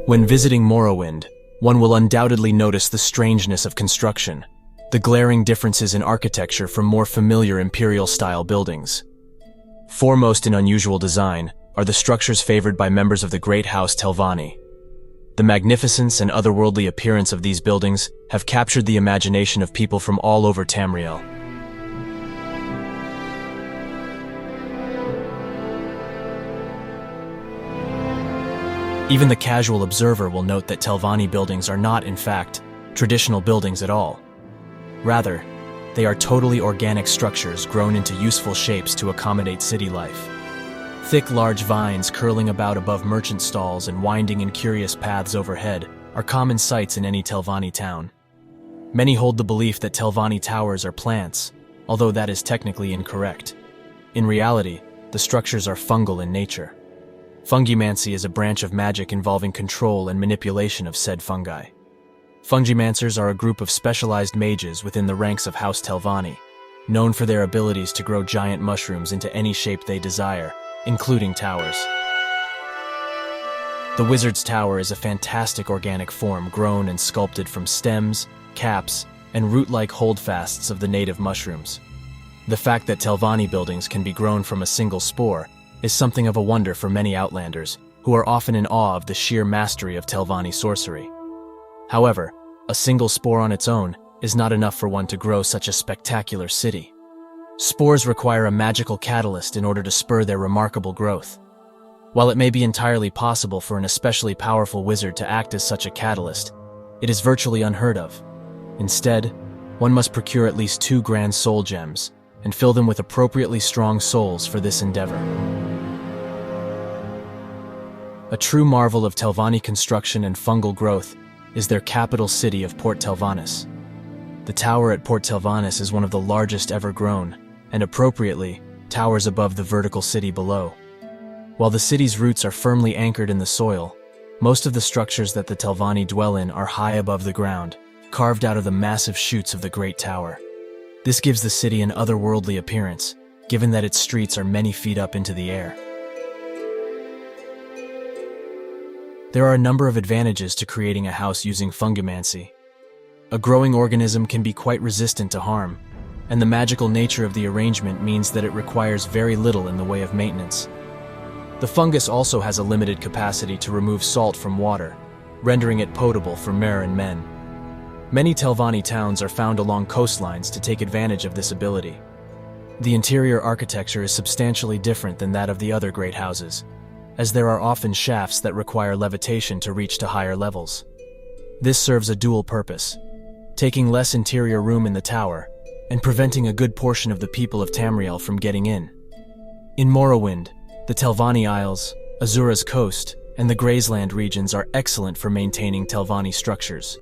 When visiting Morrowind, one will undoubtedly notice the strangeness of construction, the glaring differences in architecture from more familiar Imperial-style buildings. Foremost in unusual design are the structures favored by members of the Great House Telvanni. The magnificence and otherworldly appearance of these buildings have captured the imagination of people from all over Tamriel. Even the casual observer will note that Telvanni buildings are not, in fact, traditional buildings at all. Rather, they are totally organic structures grown into useful shapes to accommodate city life. Thick, large vines curling about above merchant stalls and winding in curious paths overhead are common sights in any Telvanni town. Many hold the belief that Telvanni towers are plants, although that is technically incorrect. In reality, the structures are fungal in nature. Fungimancy is a branch of magic involving control and manipulation of said fungi. Fungimancers are a group of specialized mages within the ranks of House Telvanni, known for their abilities to grow giant mushrooms into any shape they desire, including towers. The Wizard's Tower is a fantastic organic form grown and sculpted from stems, caps, and root-like holdfasts of the native mushrooms. The fact that Telvanni buildings can be grown from a single spore is something of a wonder for many Outlanders, who are often in awe of the sheer mastery of Telvanni sorcery. However, a single spore on its own is not enough for one to grow such a spectacular city. Spores require a magical catalyst in order to spur their remarkable growth. While it may be entirely possible for an especially powerful wizard to act as such a catalyst, it is virtually unheard of. Instead, one must procure at least 2 grand soul gems and fill them with appropriately strong souls for this endeavor. A true marvel of Telvanni construction and fungal growth is their capital city of Port Telvannis. The tower at Port Telvannis is one of the largest ever grown, and appropriately, towers above the vertical city below. While the city's roots are firmly anchored in the soil, most of the structures that the Telvanni dwell in are high above the ground, carved out of the massive chutes of the Great Tower. This gives the city an otherworldly appearance, given that its streets are many feet up into the air. There are a number of advantages to creating a house using Fungimancy. A growing organism can be quite resistant to harm, and the magical nature of the arrangement means that it requires very little in the way of maintenance. The fungus also has a limited capacity to remove salt from water, rendering it potable for mer and men. Many Telvanni towns are found along coastlines to take advantage of this ability. The interior architecture is substantially different than that of the other great houses, as there are often shafts that require levitation to reach to higher levels. This serves a dual purpose, taking less interior room in the tower and preventing a good portion of the people of Tamriel from getting in. In Morrowind, the Telvanni Isles, Azura's coast, and the Grazeland regions are excellent for maintaining Telvanni structures.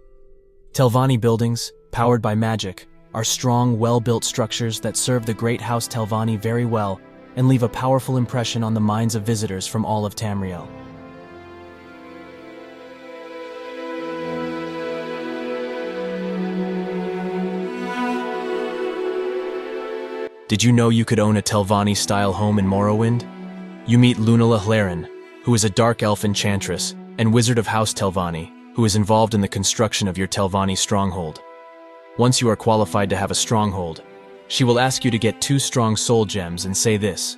Telvanni buildings, powered by magic, are strong, well-built structures that serve the Great House Telvanni very well and leave a powerful impression on the minds of visitors from all of Tamriel. Did you know you could own a Telvanni-style home in Morrowind? You meet Lunala Hlaren, who is a dark elf enchantress and wizard of House Telvanni, who is involved in the construction of your Telvanni stronghold. Once you are qualified to have a stronghold, she will ask you to get 2 strong soul gems and say this: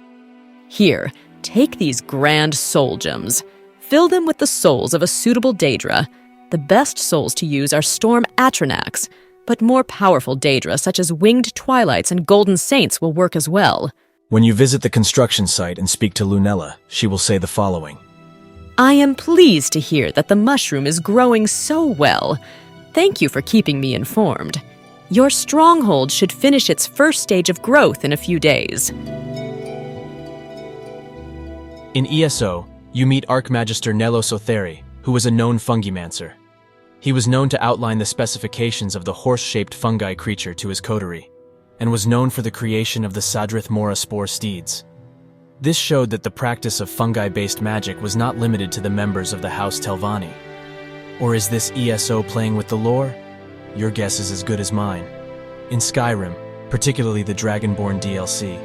"Here, take these grand soul gems. Fill them with the souls of a suitable Daedra. The best souls to use are Storm Atranax, but more powerful Daedra such as Winged Twilights and Golden Saints will work as well." When you visit the construction site and speak to Lunella, she will say the following: "I am pleased to hear that the mushroom is growing so well. Thank you for keeping me informed. Your stronghold should finish its first stage of growth in a few days." In ESO, you meet Archmagister Nelos Otheri, who was a known fungimancer. He was known to outline the specifications of the horse-shaped fungi creature to his coterie, and was known for the creation of the Sadrith Mora spore steeds. This showed that the practice of fungi-based magic was not limited to the members of the House Telvanni. Or is this ESO playing with the lore? Your guess is as good as mine. In Skyrim, particularly the Dragonborn DLC,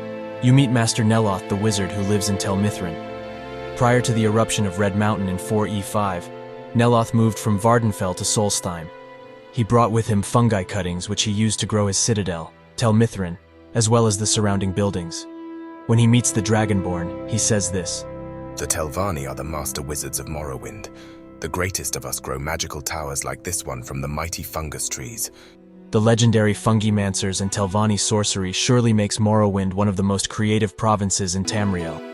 you meet Master Neloth the wizard who lives in Tel Mithrin. Prior to the eruption of Red Mountain in 4E5, Neloth moved from Vardenfell to Solstheim. He brought with him fungi cuttings which he used to grow his citadel, Tel Mithrin, as well as the surrounding buildings. When he meets the Dragonborn, he says this: "The Telvanni are the master wizards of Morrowind. The greatest of us grow magical towers like this one from the mighty fungus trees." The legendary Fungimancers and Telvanni sorcery surely makes Morrowind one of the most creative provinces in Tamriel.